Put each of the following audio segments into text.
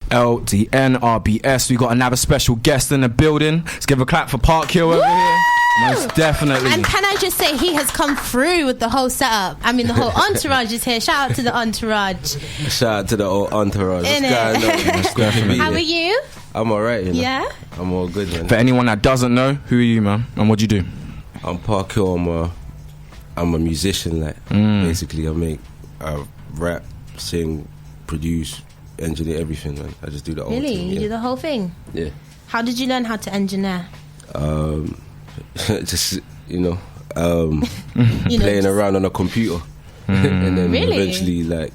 Ldnrbs. We got another special guest in the building. Let's give a clap for Parkhill over here. Most definitely. And can I just say, he has come through with the whole setup. I mean, the whole entourage is here. Shout out to the entourage. Shout out to the whole entourage. What's going on? How are you? I'm alright, you know. Yeah? I'm all good, man. For anyone that doesn't know, who are you, man? And what do you do? I'm Parkhill. I'm a musician, like. Basically, I rap, sing, produce, engineer, everything, man. I just do the whole thing. Really? You do the whole thing? Yeah. How did you learn how to engineer? Just, playing around on a computer. And then eventually, like,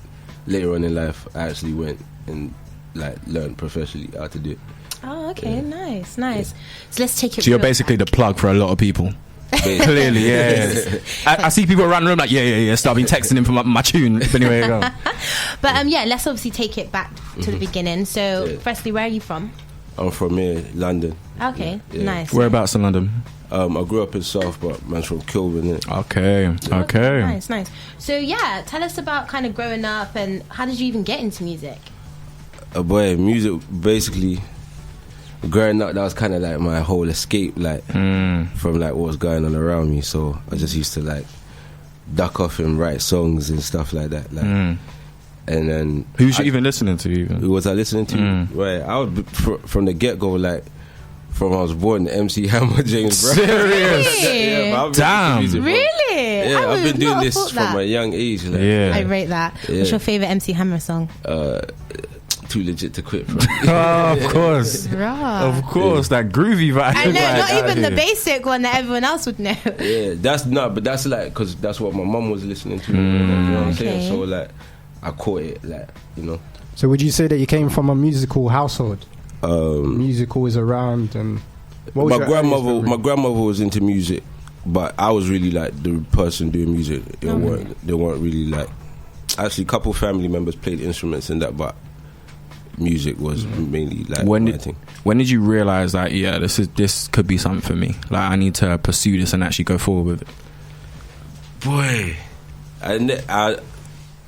later on in life, I actually went and, like, learned professionally how to do it. Oh, okay. Yeah. Nice. So let's take it. So you're basically the plug for a lot of people. Clearly, yeah. I see people around the room like, yeah. Start been texting him for my tune. But anyway, go. But let's obviously take it back to the beginning. So, firstly, where are you from? I'm from here, London. Okay, Yeah. nice. Whereabouts in London? I grew up in South, but man's from Kilburn. Okay. Nice. So, tell us about kind of growing up and how did you even get into music? Music, basically, growing up, that was kind of like my whole escape, like, from like what was going on around me. So I just used to like duck off and write songs and stuff like that. Like, and then who was you even listening to? Who was I listening to? Right, I was from the get go, like from I was born, MHuncho, James Brown. Serious? Yeah, damn. Really? Yeah, I've been doing this from a young age. Like, yeah, I rate that. Yeah. What's your favorite MC Hammer song? Too legit to quit, bro. Oh, of course. Of course, that groovy vibe. I know, not even the basic one that everyone else would know. Yeah, but that's like, because that's what my mum was listening to. You know what I'm saying? So, like, I caught it, like, you know. So, would you say that you came from a musical household? Musical is around, and my grandmother was into music, but I was really like the person doing music. They weren't really like. Actually, a couple family members played instruments and that, but music was mainly like my thing. When did you realise that this could be something for me? Like, I need to pursue this and actually go forward with it. Boy, I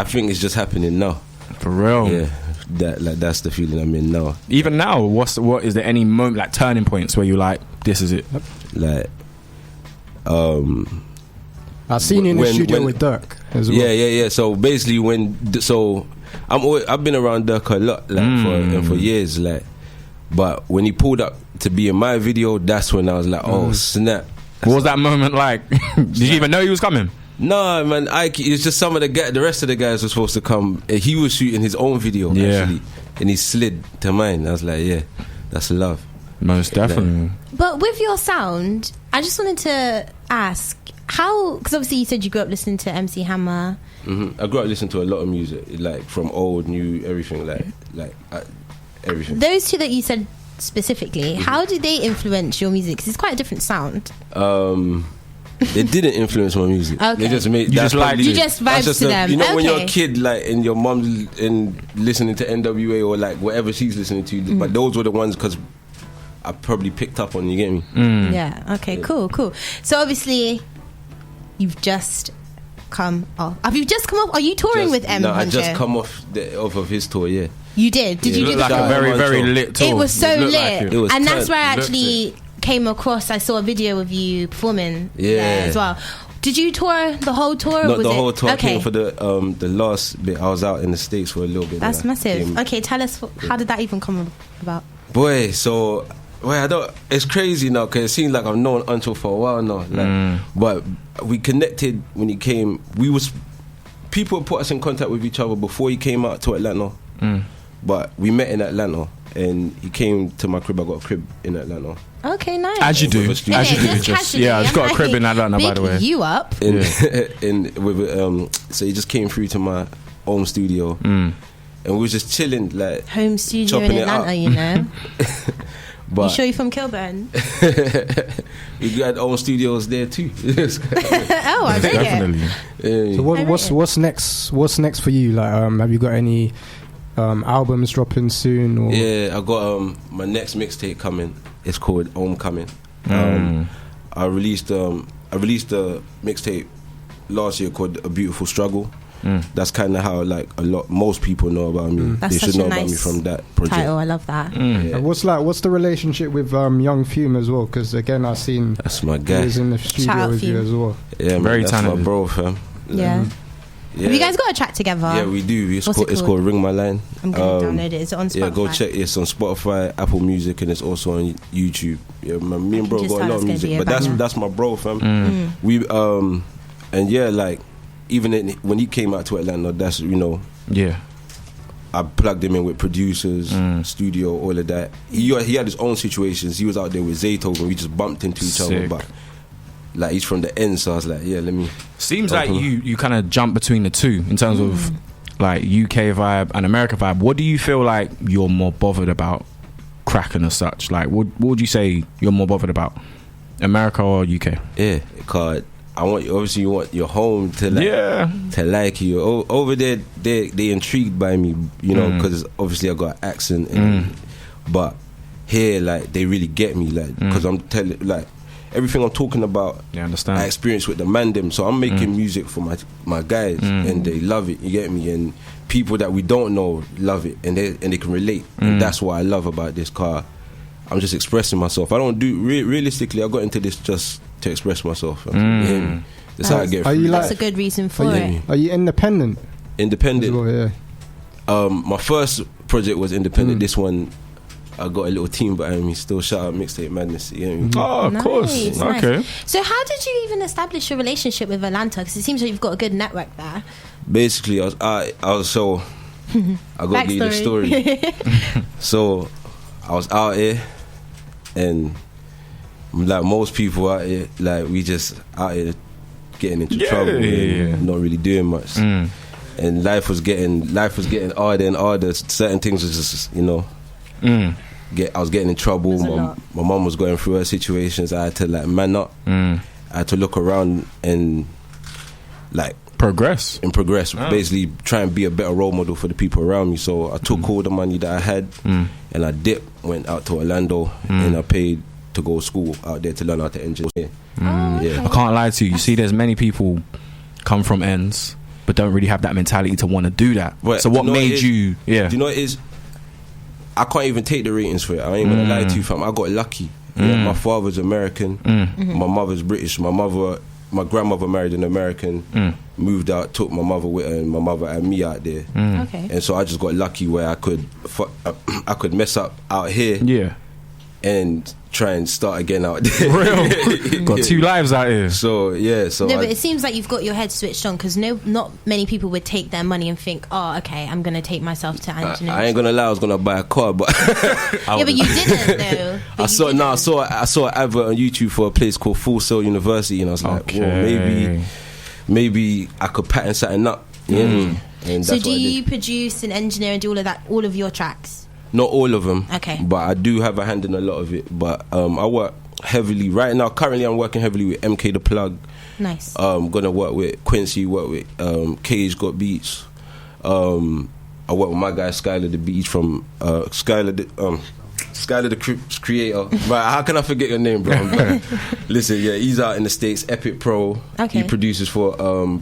think it's just happening now. For real? Yeah, that's the feeling I'm in now. Even now, what is there any moment, like turning points where you're like, this is it? Like, I've seen you in the studio with Durk as well. Yeah. So basically, I've been around Durk a lot, like for years, like. But when he pulled up to be in my video, that's when I was like, oh snap! What was that moment like? Did you even know he was coming? No, man. It's just the rest of the guys were supposed to come. He was shooting his own video actually, and he slid to mine. I was like, yeah, that's love. Most definitely. But with your sound, I just wanted to ask how, because obviously you said you grew up listening to MC Hammer. I grew up listening to a lot of music, like from old, new, everything, everything. Those two that you said specifically, how do they influence your music? Because it's quite a different sound. They didn't influence my music. Okay. They just made. You just vibes to them. You know, when you're a kid, like, and your mom's listening to NWA or like whatever she's listening to, but those were the ones because I probably picked up on. You get me? Yeah. Okay. Yeah. Cool. So obviously, you've just come off. Have you just come off? Are you touring with MHuncho? No, I just come off of his tour. Yeah. You did? Did you do like a very, very lit tour? It was so lit. Like it was and that's where I actually came across. I saw a video of you performing there as well. Did you tour the whole tour? Not the whole tour. Okay. I came for the last bit. I was out in the States for a little bit. That's massive. Okay, tell us, how did that even come about? Boy, it's crazy now because it seems like I've known Huncho for a while now. Like, but we connected when he came. People put us in contact with each other before he came out to Atlanta. But we met in Atlanta, and he came to my crib. I got a crib in Atlanta. Okay, nice. As you do. Just got a crib in Atlanta, by the way. You up? So he just came through to my home studio, and we was just chilling, like home studio in Atlanta, you know. But you sure you're from Kilburn? We had own studios there too. Oh, I dig it. So what's next? What's next for you? Like, have you got any albums dropping soon? Or? Yeah, I got my next mixtape coming. It's called Homecoming. I released a mixtape last year called A Beautiful Struggle. that's kind of how like most people know about me. That's they such should know a about me nice from that project. title. I love that. Yeah. What's the relationship with young Fume as well? Because again, I've seen That's my guy. he was in the Shout studio out with you Fume. as well. Yeah, man, Very that's talented. my bro, fam. Yeah. Yeah. Have you guys got a track together? Yeah, we do. It's What's it called called? Ring My Line. I'm gonna download it. Is it on Spotify? Yeah, go check it. It's on Spotify, Apple Music, and it's also on YouTube. Yeah, man, me and bro just got a tell lot us of gonna be music, a but banger. that's my bro, fam. We and yeah, like even when he came out to Atlanta, that's Yeah. I plugged him in with producers, studio, all of that. He had his own situations. He was out there with Zaytoven, and we just bumped into each other, Sick. but like he's from the end, so I was like, yeah, let me. Seems like you kind of jump between the two in terms of like UK vibe and America vibe. What do you feel like you're more bothered about cracking as such? Like, what would you say you're more bothered about, America or UK? Yeah, cause obviously you want your home to like to like you. Over there, they intrigued by me, because obviously I got an accent, but here like they really get me, like because I'm telling like everything I'm talking about. Yeah, understand. I experienced with the man them, so I'm making music for my guys, and they love it. You get me, and people that we don't know love it, and they can relate, and that's what I love about this car. I'm just expressing myself. I don't do realistically. I got into this just to express myself. You hear me? That's how I get free. That's a good reason for it. Are you independent? Independent. As well, yeah. My first project was independent. This one, I got a little team behind me. Still, shout out Mixtape Madness. You know what I mean? Oh, of Nice, course. nice. Okay. So how did you even establish a relationship with Atlanta? Because it seems like you've got a good network there. Basically, I was so. I got to give you the story. So, I was out here, and like most people out here, like we just out here getting into trouble, and not really doing much. And life was getting harder and harder. Certain things was just I was getting in trouble. My mom was going through her situations. I had to like man up. I had to look around and like progress. Basically try and be a better role model for the people around me. So I took all the money that I had and I went out to Orlando, and I paid to go to school out there to learn how to engineer. Okay. I can't lie to you. You see, there's many people come from ends but don't really have that mentality to want to do that. But so what made you? Yeah. Do you know what it is? I can't even take the ratings for it. I ain't gonna lie to you, fam. I got lucky. Yeah, my father's American. My mother's British. My grandmother married an American. Moved out, took my mother with her, and my mother had me out there. Okay. And so I just got lucky where I could mess up out here. Yeah. And try and start again out there. Real. Got two lives out here. So yeah. So no, but it seems like you've got your head switched on, because not many people would take their money and think, oh, okay, I'm gonna take myself to engineering. I ain't gonna lie, I was gonna buy a car, but yeah, but you didn't though. I saw an advert on YouTube for a place called Full Sail University, and I was like, well, maybe I could pattern something up. Yeah. And so do you produce and engineer and do all of that, all of your tracks? Not all of them, okay, but I do have a hand in a lot of it. But I work heavily right now. Currently, I'm working heavily with MK the Plug. Nice. Gonna work with Quincy. Work with Cage Got Beats. I work with my guy Skylar the Beats from Skylar the Creator. But how can I forget your name, bro? Listen, yeah, he's out in the States. Epic Pro. Okay. He produces for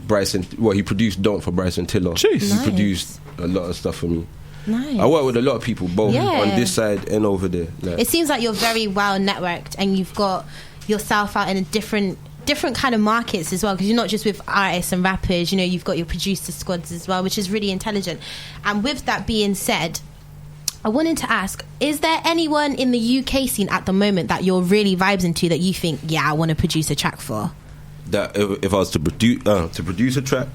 Bryson. Well, he produced Don't for Bryson Tiller. Jeez. He produced a lot of stuff for me. Nice. I work with a lot of people, both on this side and over there. Like, it seems like you're very well networked, and you've got yourself out in a different kind of markets as well, because you're not just with artists and rappers. You've got your producer squads as well, which is really intelligent. And with that being said, I wanted to ask, is there anyone in the UK scene at the moment that you're really vibes into that you think, yeah, I want to produce a track for? That if I was to produce a track,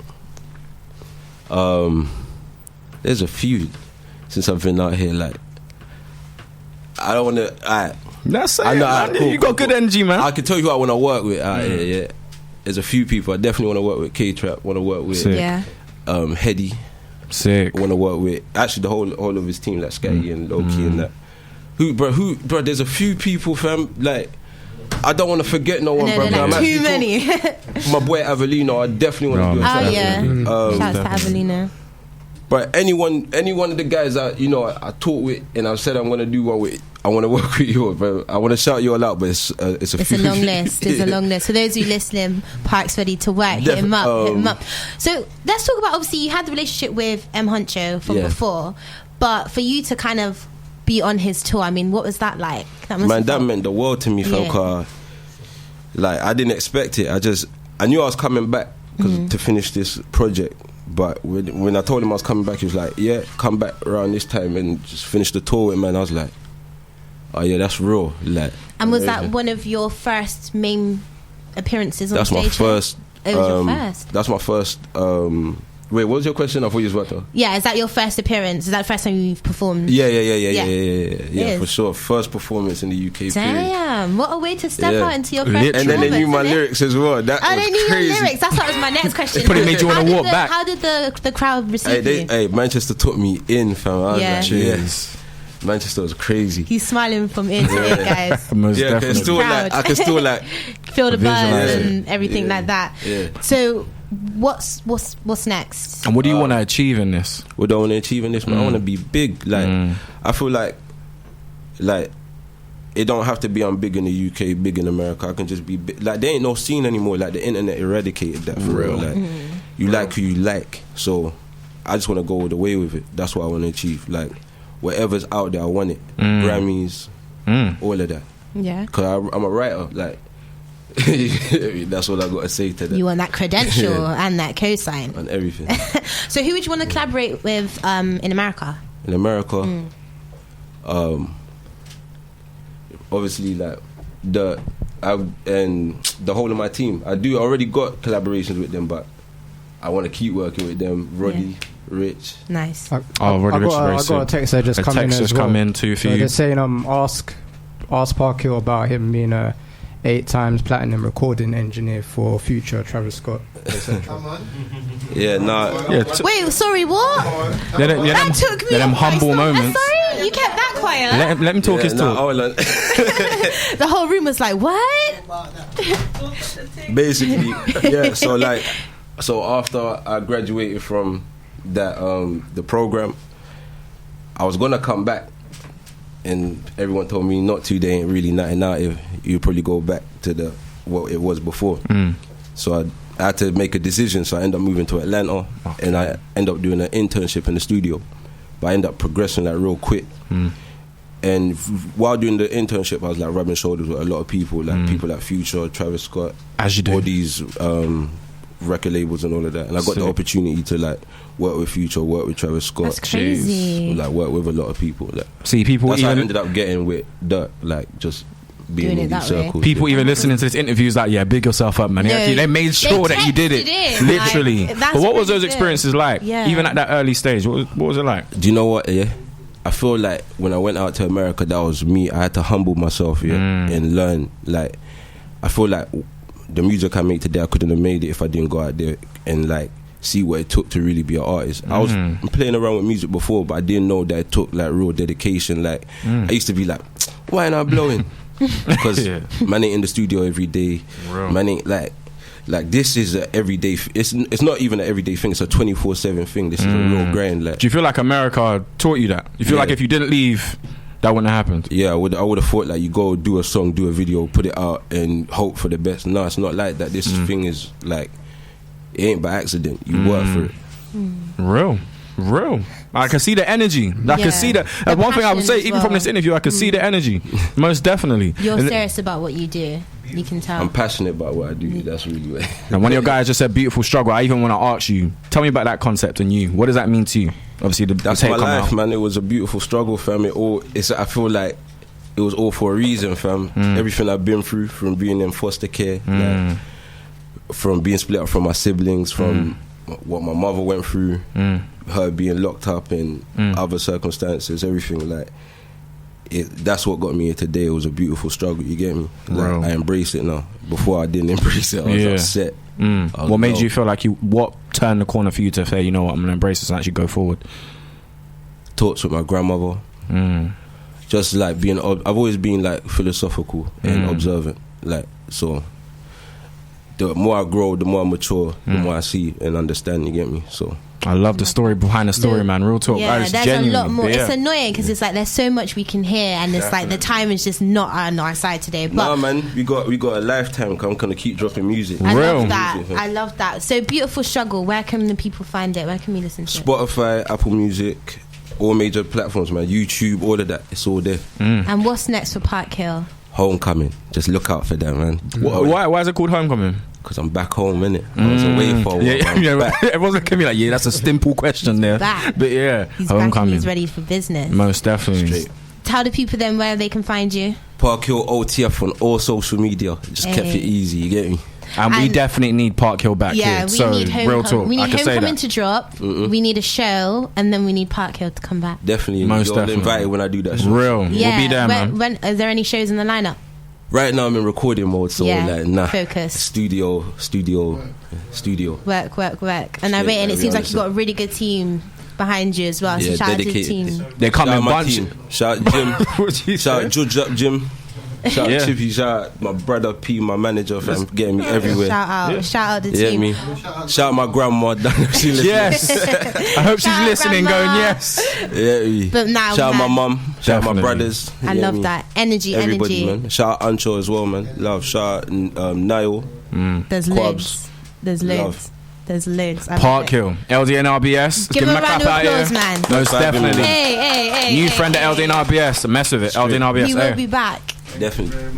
there's a few. Since I've been out here, like, I don't want to. That's it. You got good energy, man. I can tell you who I want to work with out here. Yeah, there's a few people. I definitely want to work with K-Trap. Want to work with Heady. Sick. I want to work with actually the whole of his team, like Scatty and Loki and that. Who? There's a few people, fam. Like, I don't want to forget no one, bro. Like too many. My boy Avelino, I definitely want to do a track. Oh yeah. Shouts to Avelino. But any one of the guys that I talk with and I've said I'm gonna do one with, I want to work with you, bro. I want to shout you all out, but it's a long list. There's a long list. For those of you listening, Park's ready to work. Hit him up. So let's talk about, obviously you had the relationship with MHuncho from before, but for you to kind of be on his tour, I mean, what was that like? That meant the world to me, fam. Like, I didn't expect it. I knew I was coming back to finish this project. But when I told him I was coming back, he was like, yeah, come back around this time and just finish the tour with, man. I was like, oh yeah, that's real. Like, and was that one of your first main appearances on stage? That's my first. It was your first? That's my first. Wait, what was your question? I thought you was what though? Yeah, is that your first appearance? Is that the first time you've performed? Yeah, for sure. First performance in the UK. Damn, what a way to step out into your first performance. And then they knew my lyrics as well. That was they knew crazy. your lyrics. That's what was my next question. Probably made you want to walk back. How did the crowd receive you? Hey, Manchester took me in, fam. I was like, Jeez. Manchester was crazy. He's smiling from ear to ear, guys. Most definitely. I can still like feel the buzz and everything like that. Yeah. So what's next? And what do you want to achieve in this? What do I want to achieve in this, man? I want to be big. Like, I feel like it don't have to be I'm big in the UK, big in America. I can just be big. Like, there ain't no scene anymore. Like, the internet eradicated that for real. Like, you like who you like. So I just want to go all the way with it. That's what I want to achieve. Like, whatever's out there, I want it. Grammys, all of that. Yeah. Because I'm a writer. Like, that's all I got to say to them. You want that credential and that cosign and everything. So who would you want to collaborate with in America? In America, obviously, like and the whole of my team. I already got collaborations with them, but I want to keep working with them. Roddy, Rich. Nice. Roddy Rich. I got a text that just come in too for you. They're saying ask Parkhill about him being a 8 times platinum recording engineer for future Travis Scott, etc. Come on. Yeah, nah. Wait, sorry, what? That took me. Them humble moments. Sorry, you kept that quiet. Let him talk his talk. The whole room was like, what? Basically, yeah. So after I graduated from that the program, I was gonna come back. And everyone told me not to. They ain't really nothing out. If you probably go back to what it was before. So I had to make a decision. So I ended up moving to Atlanta, and I ended up doing an internship in the studio. But I ended up progressing like real quick. And while doing the internship, I was like rubbing shoulders with a lot of people, like people like Future, Travis Scott, as you do, all these record labels and all of that. And I got the opportunity to like work with Future, work with Travis Scott. That's crazy. Like work with a lot of people. Like, see, people. That's how I ended up getting with Durk. Like just being doing in these circles. People even listening to this interview is like, yeah, big yourself up, man. No, they made sure that you did it. Literally. Like, but what was those experiences like? Yeah. Even at that early stage, what was it like? Do you know what? Yeah. I feel like when I went out to America, that was me. I had to humble myself, and learn. Like, I feel like the music I make today, I couldn't have made it if I didn't go out there and like see what it took to really be an artist. I was playing around with music before, but I didn't know that it took like real dedication. Like, I used to be like, why ain't I blowing? Because man ain't in the studio every day. Man ain't like this is an everyday. It's not even an everyday thing. It's a 24/7 thing. This is a real grind. Like, do you feel like America taught you that? You feel like if you didn't leave, that wouldn't have happened? Yeah, I would have thought like you go do a song, do a video, put it out, and hope for the best. No, it's not like that. This thing is like, it ain't by accident. You work for it. Real. I can see the energy. I can see the one thing I would say, even from this interview, I can see the energy. Most definitely. You're serious about what you do. You can tell. I'm passionate about what I do. That's really what. And one of your guys just said beautiful struggle. I even want to ask you, tell me about that concept and you. What does that mean to you? Obviously, that's my life, man. It was a beautiful struggle, fam. I feel like it was all for a reason, fam. Everything I've been through, from being in foster care, like, from being split up from my siblings, from what my mother went through, her being locked up in other circumstances, everything like. That's what got me here today. It was a beautiful struggle. You get me? Like, I embrace it now. Before I didn't embrace it. I was upset. What made you feel like what turned the corner for you to say, you know what, I'm gonna embrace this and actually go forward? Talks with my grandmother. Just like I've always been like philosophical and observant. Like, so the more I grow, the more I mature, the more I see and understand. You get me? So. I love the story behind the story, man. Real talk. Yeah, there's a lot more. It's annoying because it's like there's so much we can hear, and it's like the time is just not on our side today. But nah, man, we got a lifetime. I'm gonna keep dropping music. I love that. I love that. So Beautiful Struggle. Where can the people find it? Where can we listen to it? Spotify, Apple Music, all major platforms, man. YouTube, all of that. It's all there. And what's next for Parkhill? Homecoming. Just look out for that, man. Why is it called Homecoming? Because I'm back home, innit? I was away for a while. Yeah. Everyone's looking at me like, that's a simple question there. Back. But yeah, he's Homecoming. Back and he's ready for business. Most definitely. Straight. Tell the people then where they can find you. Parkhill OTF on all social media. Just kept it easy, you get me? And we definitely need Parkhill back here. We so need real talk. We need Homecoming to drop. We need a show, and then we need Parkhill to come back. Definitely. Most definitely. Invited when I do that show. Real. Yeah. We'll be there, man. When are there any shows in the lineup? Right now I'm in recording mode, so focus. Studio. Work. And I rate, and it seems like you've got a really good team behind you as well. So shout out to the team. They come in bunch. Shout out Jim. Shout out Judge Up Jim. Shout out Chippy, shout out my brother P, my manager, fam, getting me everywhere. Shout out the team. Me. Shout out my grandma. Yes. I hope she's listening, grandma. Going yes. But now shout out my mum. Shout out my brothers. I love that energy. Man. Shout out Ancho as well, man. Love. Shout out Niall. There's loads. There's loads. Parkhill, Ldnrbs. Give him a round of applause, man. Most definitely. Hey. New friend at Ldnrbs. Mess with it. Ldnrbs. We will be back. Definitely.